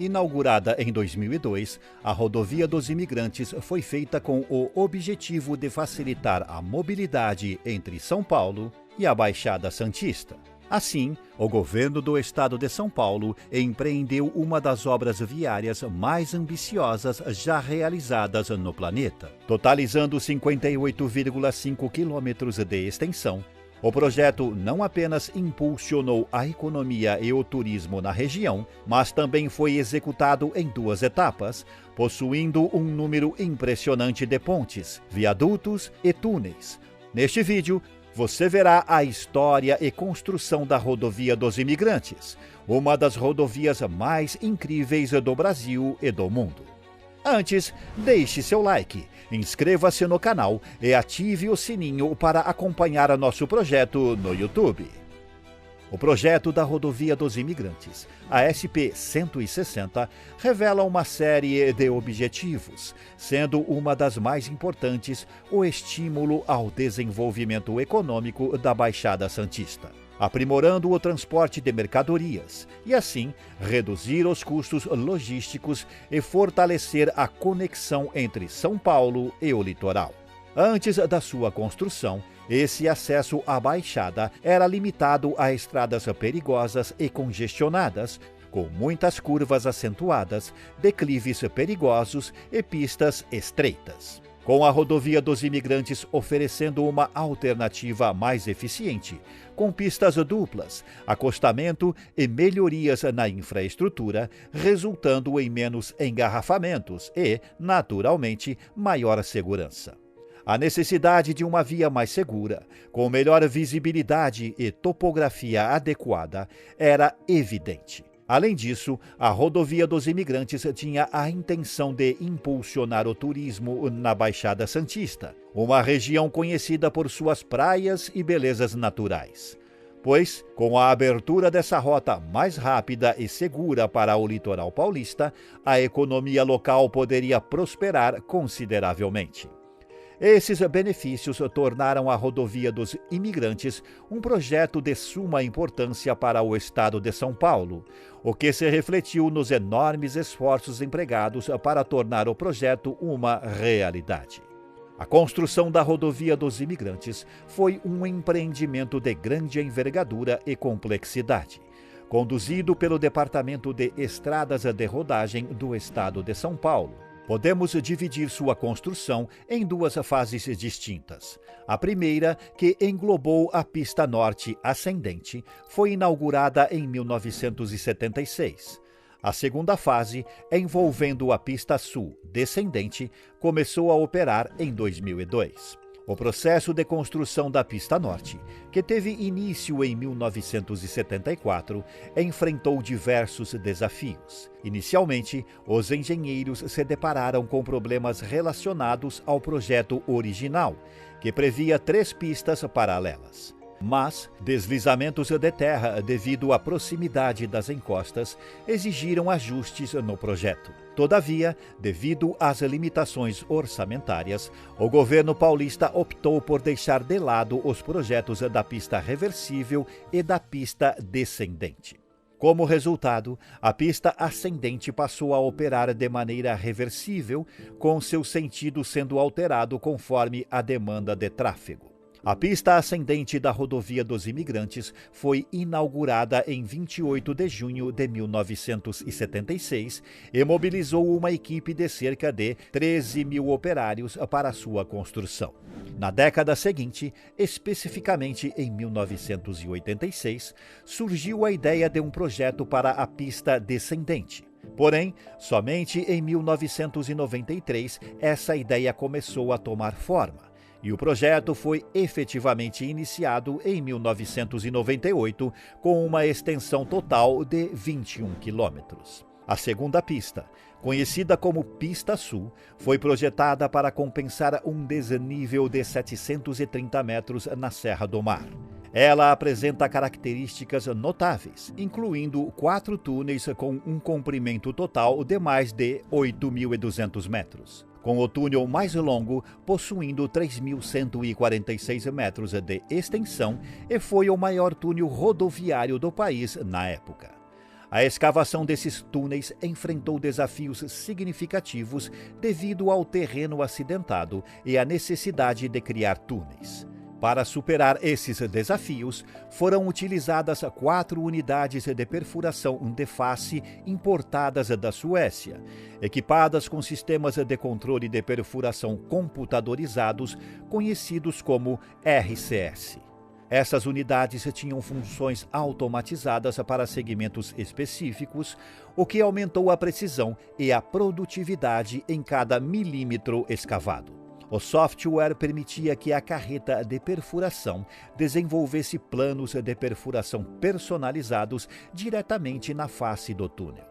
Inaugurada em 2002, a Rodovia dos Imigrantes foi feita com o objetivo de facilitar a mobilidade entre São Paulo e a Baixada Santista. Assim, o governo do estado de São Paulo empreendeu uma das obras viárias mais ambiciosas já realizadas no planeta. Totalizando 58,5 quilômetros de extensão, o projeto não apenas impulsionou a economia e o turismo na região, mas também foi executado em 2 etapas, possuindo um número impressionante de pontes, viadutos e túneis. Neste vídeo, você verá a história e construção da Rodovia dos Imigrantes, uma das rodovias mais incríveis do Brasil e do mundo. Antes, deixe seu like, inscreva-se no canal e ative o sininho para acompanhar nosso projeto no YouTube. O projeto da Rodovia dos Imigrantes, a SP-160, revela uma série de objetivos, sendo uma das mais importantes o estímulo ao desenvolvimento econômico da Baixada Santista, aprimorando o transporte de mercadorias e, assim, reduzir os custos logísticos e fortalecer a conexão entre São Paulo e o litoral. Antes da sua construção, esse acesso à Baixada era limitado a estradas perigosas e congestionadas, com muitas curvas acentuadas, declives perigosos e pistas estreitas. Com a Rodovia dos Imigrantes oferecendo uma alternativa mais eficiente, com pistas duplas, acostamento e melhorias na infraestrutura, resultando em menos engarrafamentos e, naturalmente, maior segurança. A necessidade de uma via mais segura, com melhor visibilidade e topografia adequada, era evidente. Além disso, a Rodovia dos Imigrantes tinha a intenção de impulsionar o turismo na Baixada Santista, uma região conhecida por suas praias e belezas naturais. Pois, com a abertura dessa rota mais rápida e segura para o litoral paulista, a economia local poderia prosperar consideravelmente. Esses benefícios tornaram a Rodovia dos Imigrantes um projeto de suma importância para o estado de São Paulo, o que se refletiu nos enormes esforços empregados para tornar o projeto uma realidade. A construção da Rodovia dos Imigrantes foi um empreendimento de grande envergadura e complexidade, conduzido pelo Departamento de Estradas de Rodagem do estado de São Paulo. Podemos dividir sua construção em 2 fases distintas. A primeira, que englobou a pista norte ascendente, foi inaugurada em 1976. A segunda fase, envolvendo a pista sul descendente, começou a operar em 2002. O processo de construção da pista norte, que teve início em 1974, enfrentou diversos desafios. Inicialmente, os engenheiros se depararam com problemas relacionados ao projeto original, que previa 3 pistas paralelas. Mas deslizamentos de terra devido à proximidade das encostas exigiram ajustes no projeto. Todavia, devido às limitações orçamentárias, o governo paulista optou por deixar de lado os projetos da pista reversível e da pista descendente. Como resultado, a pista ascendente passou a operar de maneira reversível, com seu sentido sendo alterado conforme a demanda de tráfego. A pista ascendente da Rodovia dos Imigrantes foi inaugurada em 28 de junho de 1976 e mobilizou uma equipe de cerca de 13 mil operários para sua construção. Na década seguinte, especificamente em 1986, surgiu a ideia de um projeto para a pista descendente. Porém, somente em 1993 essa ideia começou a tomar forma. E o projeto foi efetivamente iniciado em 1998, com uma extensão total de 21 quilômetros. A segunda pista, conhecida como Pista Sul, foi projetada para compensar um desnível de 730 metros na Serra do Mar. Ela apresenta características notáveis, incluindo 4 túneis com um comprimento total de mais de 8.200 metros. Com o túnel mais longo, possuindo 3.146 metros de extensão, e foi o maior túnel rodoviário do país na época. A escavação desses túneis enfrentou desafios significativos devido ao terreno acidentado e à necessidade de criar túneis. Para superar esses desafios, foram utilizadas 4 unidades de perfuração de face importadas da Suécia, equipadas com sistemas de controle de perfuração computadorizados, conhecidos como RCS. Essas unidades tinham funções automatizadas para segmentos específicos, o que aumentou a precisão e a produtividade em cada milímetro escavado. O software permitia que a carreta de perfuração desenvolvesse planos de perfuração personalizados diretamente na face do túnel.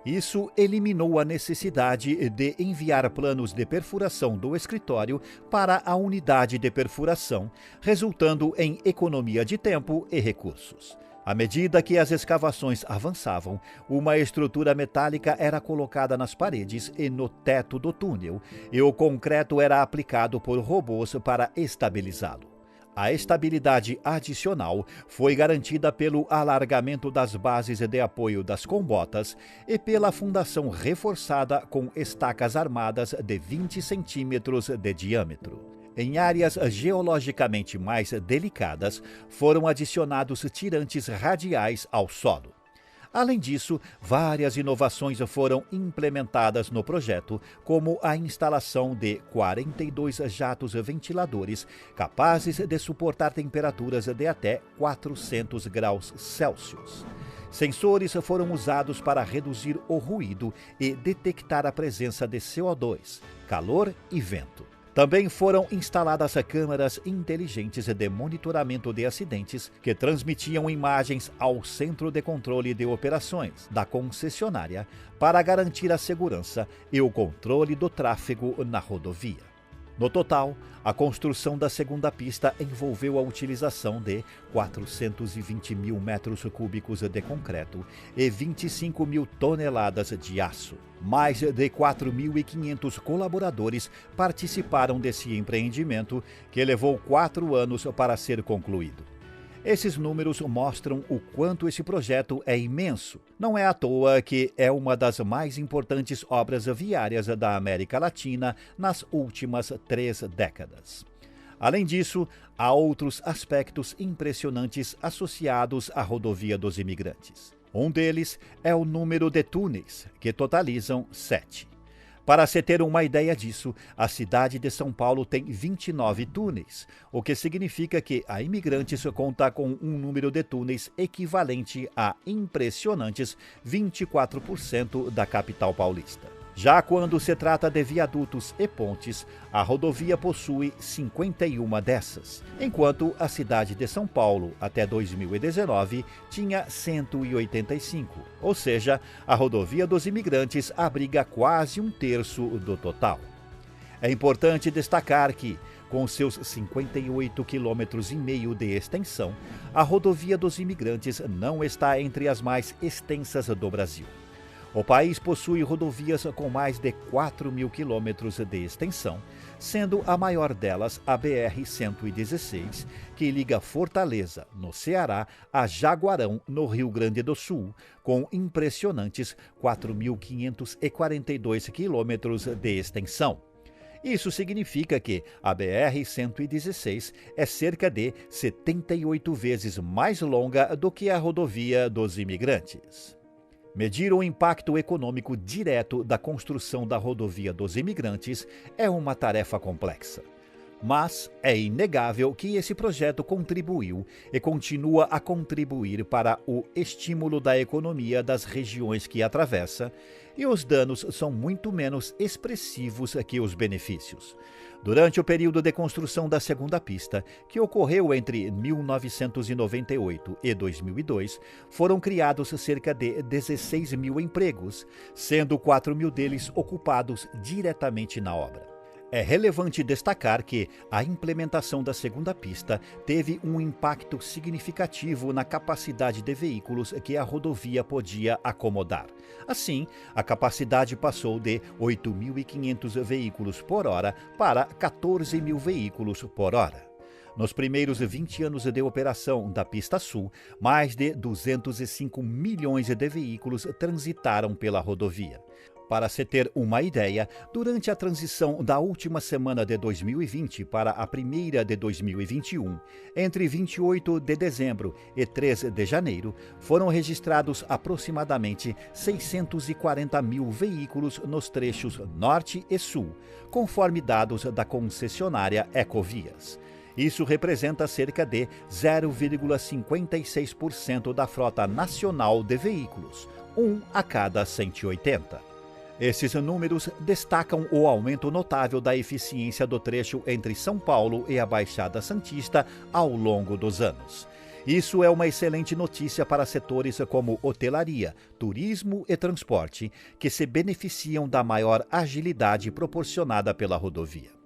Isso eliminou a necessidade de enviar planos de perfuração do escritório para a unidade de perfuração, resultando em economia de tempo e recursos. À medida que as escavações avançavam, uma estrutura metálica era colocada nas paredes e no teto do túnel, e o concreto era aplicado por robôs para estabilizá-lo. A estabilidade adicional foi garantida pelo alargamento das bases de apoio das combotas e pela fundação reforçada com estacas armadas de 20 centímetros de diâmetro. Em áreas geologicamente mais delicadas, foram adicionados tirantes radiais ao solo. Além disso, várias inovações foram implementadas no projeto, como a instalação de 42 jatos ventiladores capazes de suportar temperaturas de até 400 graus Celsius. Sensores foram usados para reduzir o ruído e detectar a presença de CO2, calor e vento. Também foram instaladas câmeras inteligentes de monitoramento de acidentes que transmitiam imagens ao Centro de Controle de Operações da concessionária para garantir a segurança e o controle do tráfego na rodovia. No total, a construção da segunda pista envolveu a utilização de 420 mil metros cúbicos de concreto e 25 mil toneladas de aço. Mais de 4.500 colaboradores participaram desse empreendimento, que levou 4 anos para ser concluído. Esses números mostram o quanto esse projeto é imenso. Não é à toa que é uma das mais importantes obras viárias da América Latina nas últimas 3 décadas. Além disso, há outros aspectos impressionantes associados à Rodovia dos Imigrantes. Um deles é o número de túneis, que totalizam 7. Para se ter uma ideia disso, a cidade de São Paulo tem 29 túneis, o que significa que a Imigrantes conta com um número de túneis equivalente a impressionantes 24% da capital paulista. Já quando se trata de viadutos e pontes, a rodovia possui 51 dessas, enquanto a cidade de São Paulo, até 2019, tinha 185. Ou seja, a Rodovia dos Imigrantes abriga quase 1/3 do total. É importante destacar que, com seus 58,5 km de extensão, a Rodovia dos Imigrantes não está entre as mais extensas do Brasil. O país possui rodovias com mais de 4.000 quilômetros de extensão, sendo a maior delas a BR-116, que liga Fortaleza, no Ceará, a Jaguarão, no Rio Grande do Sul, com impressionantes 4.542 quilômetros de extensão. Isso significa que a BR-116 é cerca de 78 vezes mais longa do que a Rodovia dos Imigrantes. Medir o impacto econômico direto da construção da Rodovia dos Imigrantes é uma tarefa complexa. Mas é inegável que esse projeto contribuiu e continua a contribuir para o estímulo da economia das regiões que atravessa, e os danos são muito menos expressivos que os benefícios. Durante o período de construção da segunda pista, que ocorreu entre 1998 e 2002, foram criados cerca de 16 mil empregos, sendo 4 mil deles ocupados diretamente na obra. É relevante destacar que a implementação da segunda pista teve um impacto significativo na capacidade de veículos que a rodovia podia acomodar. Assim, a capacidade passou de 8.500 veículos por hora para 14 mil veículos por hora. Nos primeiros 20 anos de operação da Pista Sul, mais de 205 milhões de veículos transitaram pela rodovia. Para se ter uma ideia, durante a transição da última semana de 2020 para a primeira de 2021, entre 28 de dezembro e 3 de janeiro, foram registrados aproximadamente 640 mil veículos nos trechos norte e sul, conforme dados da concessionária Ecovias. Isso representa cerca de 0,56% da frota nacional de veículos, um a cada 180. Esses números destacam o aumento notável da eficiência do trecho entre São Paulo e a Baixada Santista ao longo dos anos. Isso é uma excelente notícia para setores como hotelaria, turismo e transporte, que se beneficiam da maior agilidade proporcionada pela rodovia.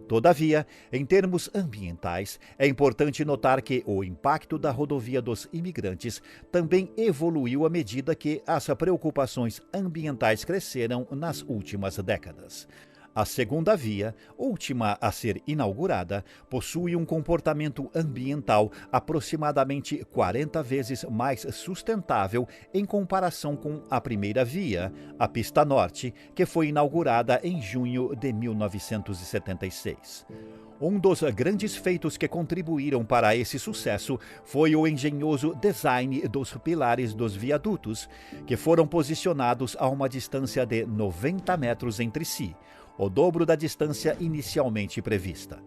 Todavia, em termos ambientais, é importante notar que o impacto da rodovia dos imigrantes também evoluiu à medida que as preocupações ambientais cresceram nas últimas décadas. A segunda via, última a ser inaugurada, possui um comportamento ambiental aproximadamente 40 vezes mais sustentável em comparação com a primeira via, a Pista Norte, que foi inaugurada em junho de 1976. Um dos grandes feitos que contribuíram para esse sucesso foi o engenhoso design dos pilares dos viadutos, que foram posicionados a uma distância de 90 metros entre si, o dobro da distância inicialmente prevista.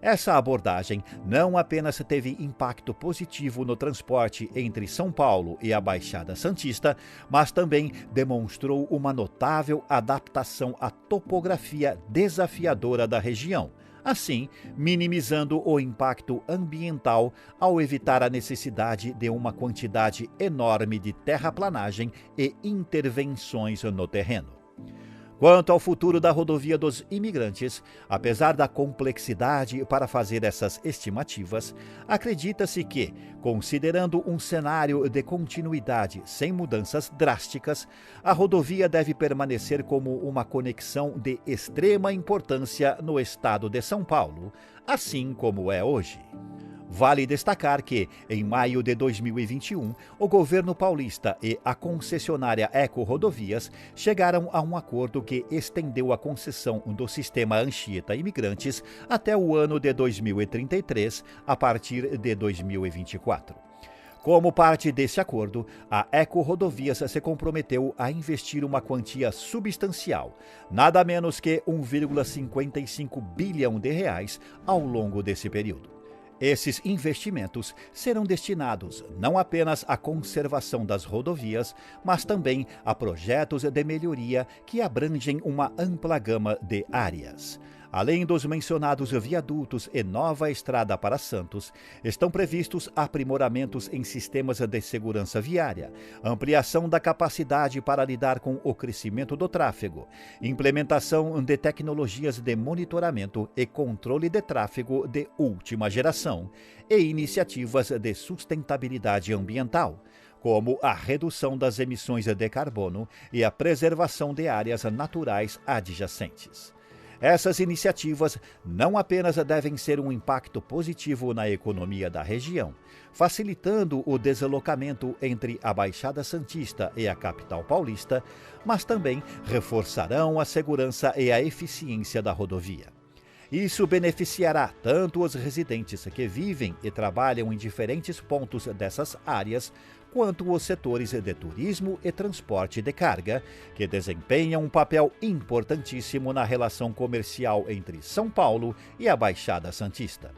Essa abordagem não apenas teve impacto positivo no transporte entre São Paulo e a Baixada Santista, mas também demonstrou uma notável adaptação à topografia desafiadora da região, assim minimizando o impacto ambiental ao evitar a necessidade de uma quantidade enorme de terraplanagem e intervenções no terreno. Quanto ao futuro da rodovia dos imigrantes, apesar da complexidade para fazer essas estimativas, acredita-se que, considerando um cenário de continuidade sem mudanças drásticas, a rodovia deve permanecer como uma conexão de extrema importância no estado de São Paulo, assim como é hoje. Vale destacar que, em maio de 2021, o governo paulista e a concessionária Eco Rodovias chegaram a um acordo que estendeu a concessão do sistema Anchieta Imigrantes até o ano de 2033, a partir de 2024. Como parte desse acordo, a Eco Rodovias se comprometeu a investir uma quantia substancial, nada menos que 1,55 bilhão de reais, ao longo desse período. Esses investimentos serão destinados não apenas à conservação das rodovias, mas também a projetos de melhoria que abrangem uma ampla gama de áreas. Além dos mencionados viadutos e nova estrada para Santos, estão previstos aprimoramentos em sistemas de segurança viária, ampliação da capacidade para lidar com o crescimento do tráfego, implementação de tecnologias de monitoramento e controle de tráfego de última geração e iniciativas de sustentabilidade ambiental, como a redução das emissões de carbono e a preservação de áreas naturais adjacentes. Essas iniciativas não apenas devem ser um impacto positivo na economia da região, facilitando o deslocamento entre a Baixada Santista e a capital paulista, mas também reforçarão a segurança e a eficiência da rodovia. Isso beneficiará tanto os residentes que vivem e trabalham em diferentes pontos dessas áreas, quanto os setores de turismo e transporte de carga, que desempenham um papel importantíssimo na relação comercial entre São Paulo e a Baixada Santista.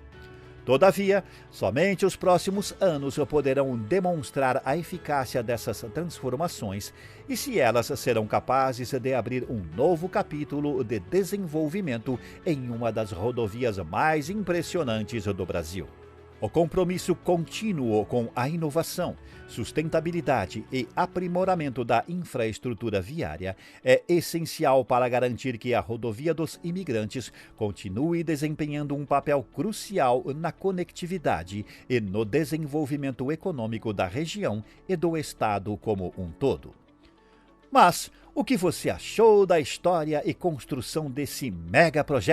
Todavia, somente os próximos anos poderão demonstrar a eficácia dessas transformações e se elas serão capazes de abrir um novo capítulo de desenvolvimento em uma das rodovias mais impressionantes do Brasil. O compromisso contínuo com a inovação, sustentabilidade e aprimoramento da infraestrutura viária é essencial para garantir que a rodovia dos imigrantes continue desempenhando um papel crucial na conectividade e no desenvolvimento econômico da região e do estado como um todo. Mas o que você achou da história e construção desse mega projeto?